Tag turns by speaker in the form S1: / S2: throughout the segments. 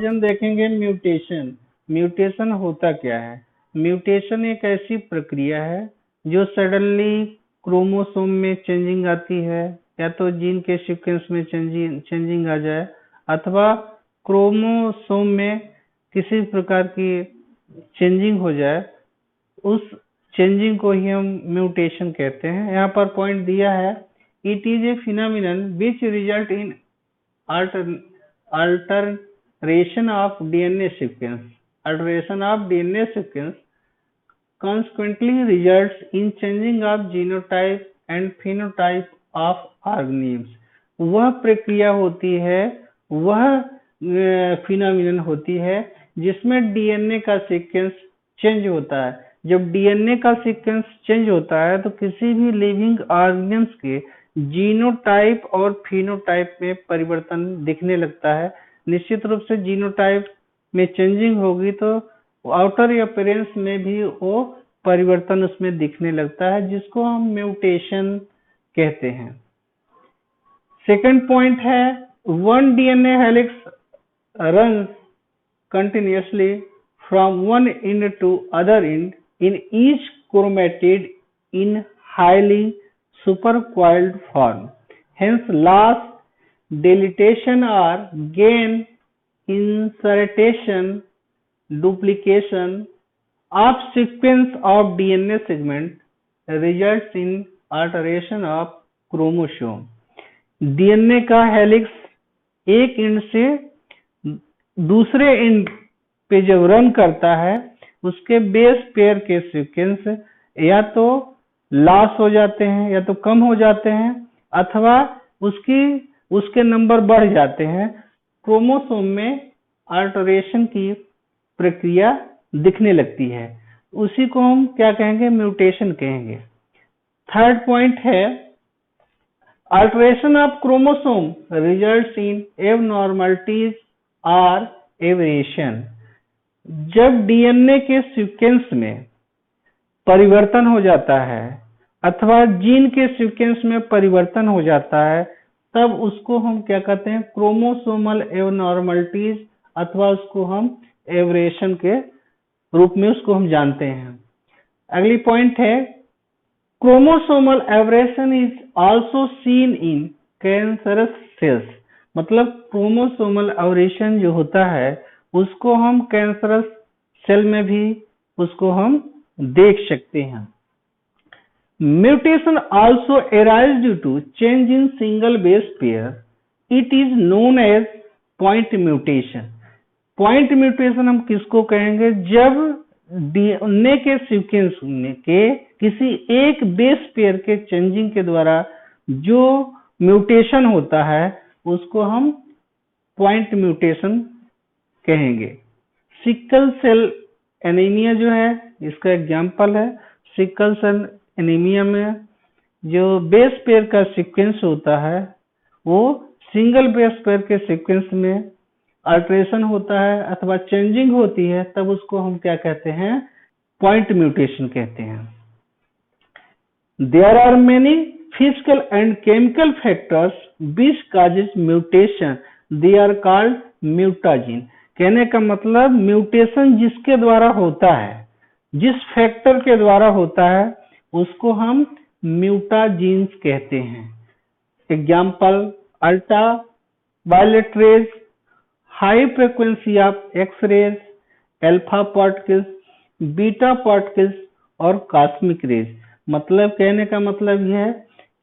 S1: आज हम देखेंगे म्यूटेशन। म्यूटेशन होता क्या है? म्यूटेशन एक ऐसी प्रक्रिया है जो सडनली क्रोमोसोम में चेंजिंग आती है, या तो जीन के सीक्वेंस में चेंजिंग आ जाए, अथवा क्रोमोसोम में किसी प्रकार की चेंजिंग हो जाए। उस चेंजिंग को ही हम म्यूटेशन कहते हैं। यहाँ पर पॉइंट दिया है, it is A phenomenon which result in alteration of DNA sequence. Alteration of DNA sequence consequently results in changing of genotype and phenotype of organisms. वह प्रक्रिया होती है, वह फिनोमिनन होती है जिसमें डीएनए का सीक्वेंस चेंज होता है। जब डीएनए का सीक्वेंस चेंज होता है तो किसी भी लिविंग ऑर्गेन्स के जीनोटाइप और फिनोटाइप में परिवर्तन दिखने लगता है। निश्चित रूप से जीनोटाइप में चेंजिंग होगी तो आउटर अपीयरेंस में भी वो परिवर्तन उसमें दिखने लगता है, जिसको हम म्यूटेशन कहते हैं। सेकंड पॉइंट है, one DNA helix run continuously from one end to other end in each chromatid in highly supercoiled form. Hence, loss, deletion or gain, insertion, duplication of sequence of DNA segment results in alteration of chromosome. DNA का helix एक and से दूसरे and पे जब run करता है, उसके base pair के सीक्वेंस या तो लॉस हो जाते हैं या तो कम हो जाते हैं, अथवा उसके नंबर बढ़ जाते हैं। क्रोमोसोम में अल्टरेशन की प्रक्रिया दिखने लगती है, उसी को हम क्या कहेंगे? म्यूटेशन कहेंगे। थर्ड पॉइंट है, alteration of chromosome results in abnormalities और एवरिएशन। जब डीएनए के सीक्वेंस में परिवर्तन हो जाता है अथवा जीन के सीक्वेंस में परिवर्तन हो जाता है, तब उसको हम क्या कहते हैं? क्रोमोसोमल एबनॉर्मलिटीज, अथवा उसको हम एवरेशन के रूप में उसको हम जानते हैं। अगली पॉइंट है, chromosomal aberration is also seen in cancerous cells. मतलब क्रोमोसोमल एवरेशन जो होता है उसको हम कैंसरस सेल में भी उसको हम देख सकते हैं। Mutation also arises due to change in single base pair. It is known as point mutation. Point mutation हम किसको कहेंगे? जब डीएनए के सीक्वेंस में के किसी एक बेस पेयर के चेंजिंग के द्वारा जो म्यूटेशन होता है उसको हम पॉइंट म्यूटेशन कहेंगे। सिकल सेल एनीमिया जो है इसका एग्जाम्पल है। सिकल सेल एनीमिया में जो बेस पेयर का सीक्वेंस होता है वो सिंगल बेस पेयर के सीक्वेंस में अल्टरेशन होता है अथवा चेंजिंग होती है, तब उसको हम क्या कहते हैं? पॉइंट म्यूटेशन कहते हैं। There are many physical and chemical factors which causes mutation, they are called mutagen. कहने का मतलब म्यूटेशन जिसके द्वारा होता है, जिस फैक्टर के द्वारा होता है, उसको हम म्यूटाजीन्स कहते हैं। Example, ultraviolet rays, high frequency of X rays, alpha particles, beta particles और कॉस्मिक रेज। मतलब कहने का मतलब यह है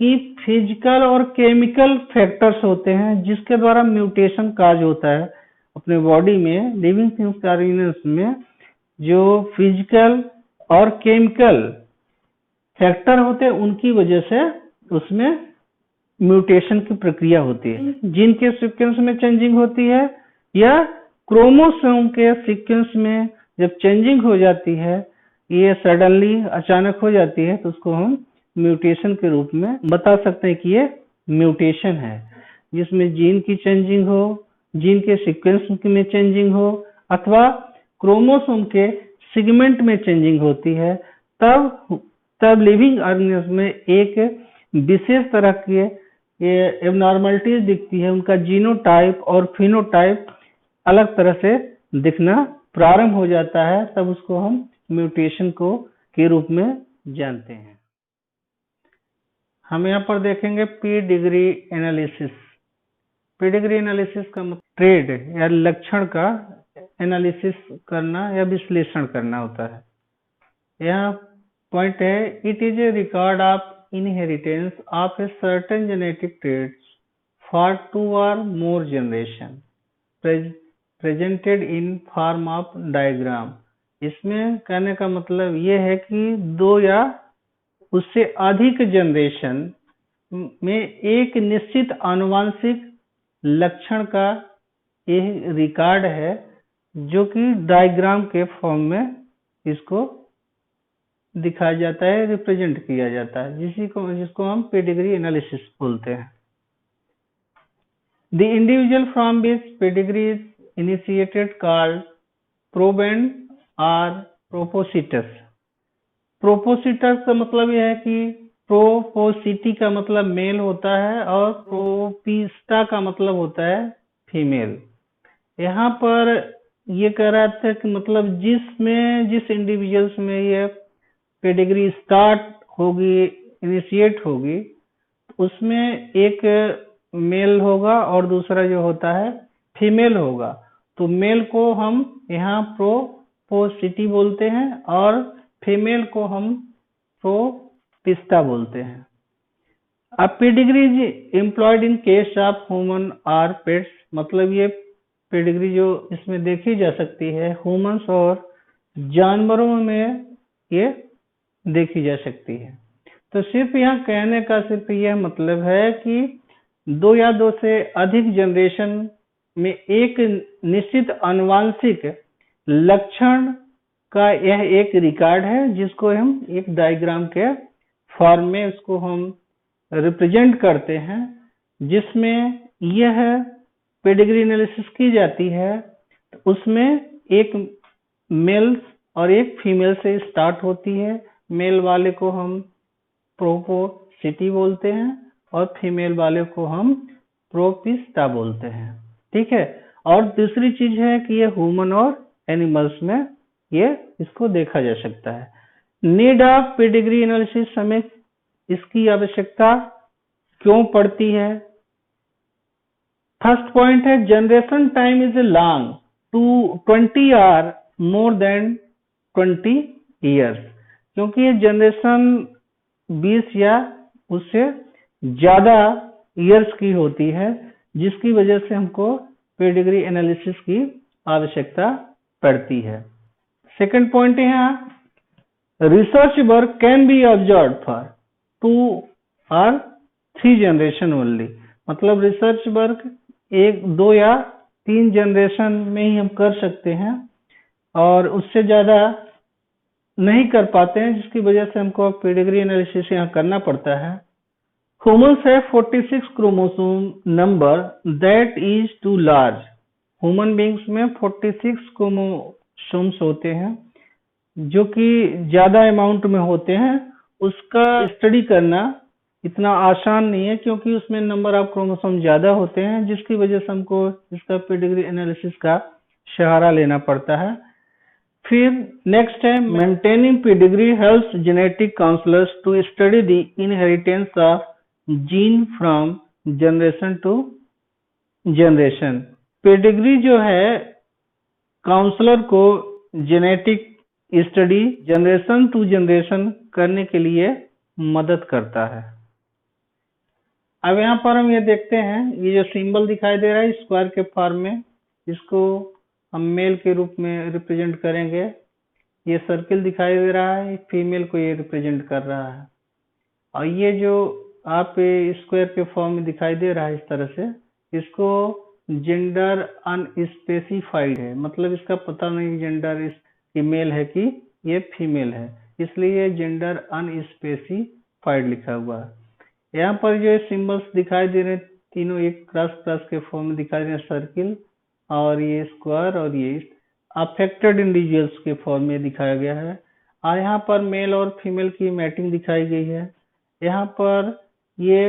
S1: कि फिजिकल और केमिकल फैक्टर्स होते हैं जिसके द्वारा म्यूटेशन काज होता है अपने बॉडी में। लिविंग थिंग्स ऑर्गेनिज्म में जो फिजिकल और केमिकल फैक्टर होते हैं उनकी वजह से उसमें म्यूटेशन की प्रक्रिया होती है। जीन के सीक्वेंस में चेंजिंग होती है या क्रोमोसोम के सीक्वेंस में जब चेंजिंग हो जाती है, ये सडनली अचानक हो जाती है, तो उसको हम म्यूटेशन के रूप में बता सकते हैं कि ये म्यूटेशन है। जिसमें जीन की चेंजिंग हो, जीन के सीक्वेंस में चेंजिंग हो, अथवा क्रोमोसोम के सेगमेंट में चेंजिंग होती है, तब लिविंग ऑर्गेनिज्म में एक विशेष तरह की एबनॉर्मलिटीज दिखती है। उनका जीनोटाइप और फिनोटाइप अलग तरह से दिखना प्रारंभ हो जाता है, तब उसको हम म्यूटेशन को के रूप में जानते हैं। हम यहाँ पर देखेंगे पेडिग्री एनालिसिस। पेडिग्री एनालिसिस का मतलब ट्रेड या लक्षण का एनालिसिस करना या विश्लेषण करना होता है। यहाँ पॉइंट है, it is a record of inheritance of a certain genetic traits for 2 or more generation presented in form of diagram. इसमें कहने का मतलब ये है कि 2 या उससे अधिक जनरेशन में एक निश्चित आनुवंशिक लक्षण का एक रिकॉर्ड है, जो कि डायग्राम के फॉर्म में इसको दिखाया जाता है, रिप्रेजेंट किया जाता है, जिसको हम पेडिग्री एनालिसिस बोलते हैं। The individual from which pedigree is initiated called proband और प्रोपोसिटस। प्रोपोसिटस का मतलब यह है कि प्रोपोसिटी का मतलब मेल होता है और प्रोपिस्टा का मतलब होता है फीमेल। यहाँ पर ये कह रहा था कि मतलब जिस इंडिविजुअल्स में ये पेडिग्री स्टार्ट होगी, इनिशिएट होगी, उसमें एक मेल होगा और दूसरा जो होता है फीमेल होगा। तो मेल को हम यहाँ प्रोपोसिटी बोलते हैं और फीमेल को हम प्रोपिस्टा बोलते हैं। अब pedigree is employed in case of human और पेट्स, मतलब ये पेडिग्री जो इसमें देखी जा सकती है ह्यूमंस और जानवरों में ये देखी जा सकती है। तो सिर्फ यहाँ कहने का सिर्फ यह मतलब है कि 2 या 2 से अधिक जनरेशन में एक निश्चित आनुवंशिक लक्षण का यह एक रिकॉर्ड है, जिसको हम एक डायग्राम के फॉर्म में उसको हम रिप्रेजेंट करते हैं, जिसमें यह पेडिग्री एनालिसिस की जाती है। उसमें एक मेल और एक फीमेल से स्टार्ट होती है। मेल वाले को हम प्रोपोसिटी बोलते हैं और फीमेल वाले को हम प्रोपिस्टा बोलते हैं। ठीक है। और दूसरी चीज है कि ये ह्यूमन और एनिमल्स में ये इसको देखा जा सकता है। नीड ऑफ पेडिग्री एनालिसिस, हमें इसकी आवश्यकता क्यों पड़ती है? फर्स्ट पॉइंट है, generation time is long to 20 or more than 20 years, क्योंकि ये जनरेशन 20 या उससे ज्यादा ईयर्स की होती है, जिसकी वजह से हमको पेडिग्री एनालिसिस की आवश्यकता पड़ती है। सेकंड पॉइंट है यहाँ, research work can be observe for 2 or 3 generation only, मतलब रिसर्च वर्क 1, 2 या 3 जनरेशन में ही हम कर सकते हैं और उससे ज्यादा नहीं कर पाते हैं, जिसकी वजह से हमको पेडिग्री एनालिसिस यहाँ करना पड़ता है। ह्यूमन्स है 46 chromosome number that is too large. Human beings में 46 क्रोमोसोम्स होते हैं, जो कि ज्यादा अमाउंट में होते हैं। उसका स्टडी करना इतना आसान नहीं है, क्योंकि उसमें नंबर ऑफ क्रोमोसोम ज्यादा होते हैं, जिसकी वजह से हमको इसका पेडिग्री एनालिसिस का सहारा लेना पड़ता है। फिर नेक्स्ट है, maintaining pedigree helps genetic counsellors to study the inheritance of gene from generation to generation. Pedigree जो है काउंसलर को genetic study generation to generation करने के लिए मदद करता है। अब यहाँ पर हम ये देखते हैं, ये जो सिंबल दिखाई दे रहा है स्क्वायर के फॉर्म में, इसको हम मेल के रूप में रिप्रेजेंट करेंगे। ये सर्किल दिखाई दे रहा है, फीमेल को ये रिप्रेजेंट कर रहा है। और ये जो आप स्क्वायर के फॉर्म में दिखाई दे रहा है इस तरह से, इसको जेंडर अनस्पेसिफाइड है, मतलब इसका पता नहीं जेंडर मेल है कि ये फीमेल है, इसलिए जेंडर अनस्पेसिफाइड लिखा हुआ है। यहाँ पर जो सिंबल्स दिखाई दे रहे हैं तीनों एक क्रॉस के फॉर्म में दिखाई दे रहे हैं, सर्किल और ये स्क्वायर और ये अफेक्टेड इंडिविजुअल्स के फॉर्म में दिखाया गया है। और यहाँ पर मेल और फीमेल की मैटिंग दिखाई गई है। यहाँ पर ये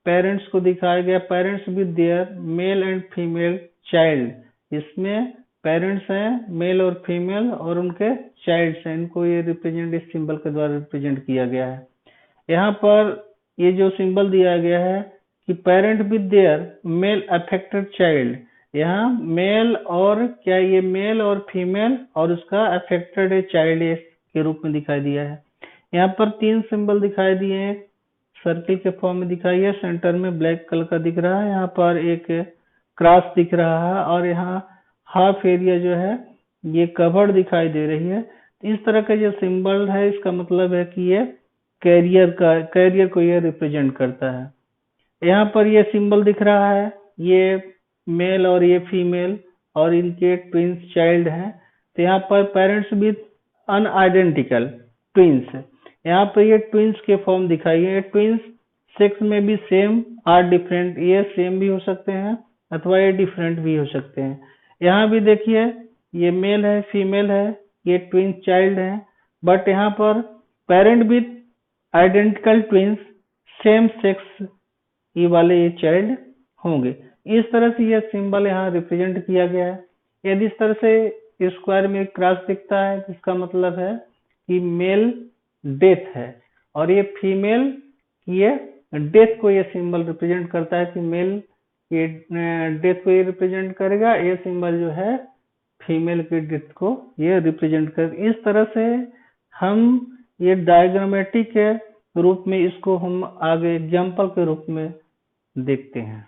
S1: पेरेंट्स को दिखाया गया, parents with their male and female child, इसमें पेरेंट्स हैं मेल और फीमेल और उनके चाइल्ड्स हैं, इनको ये रिप्रेजेंट इस सिंबल के द्वारा रिप्रेजेंट किया गया है। यहाँ पर ये जो सिंबल दिया गया है कि parent with their mail affected child, यहाँ मेल और क्या ये मेल और फीमेल और उसका अफेक्टेड चाइल्ड के रूप में दिखाई दिया है। यहाँ पर 3 सिंबल दिखाई दिए हैं, सर्किल के फॉर्म में दिखाई है, सेंटर में ब्लैक कलर का दिख रहा है, यहाँ पर एक क्रॉस दिख रहा है और यहाँ हाफ एरिया जो है ये कवर्ड दिखाई दे रही है। इस तरह का जो सिंबल है इसका मतलब है कि ये कैरियर को ये रिप्रेजेंट करता है। यहाँ पर ये सिंबल दिख रहा है, ये मेल और ये फीमेल और इनके ट्विंस चाइल्ड हैं। तो यहाँ पर पेरेंट्स विद अनआइडेंटिकल ट्विंस, यहाँ पर ये ट्विंस के फॉर्म दिखाई है। ट्विंस सेक्स में भी सेम आर डिफरेंट, ये सेम भी हो सकते हैं अथवा ये डिफरेंट भी हो सकते हैं। यहाँ भी देखिए ये मेल है फीमेल है, ये ट्विंस चाइल्ड है, बट यहाँ पर parent with identical twins same sex ये वाले ये चाइल्ड होंगे। इस तरह से यह सिंबल यहाँ रिप्रेजेंट किया गया है। यदि इस तरह से स्क्वायर में क्रॉस दिखता है इसका मतलब है कि मेल डेथ है और ये फीमेल ये डेथ को ये सिंबल रिप्रेजेंट करता है कि मेल ये डेथ को ये रिप्रेजेंट करेगा, ये सिंबल जो है फीमेल के डेथ को ये रिप्रेजेंट कर। इस तरह से हम ये डायग्रामेटिक के रूप में इसको हम आगे एग्जाम्पल के रूप में देखते हैं।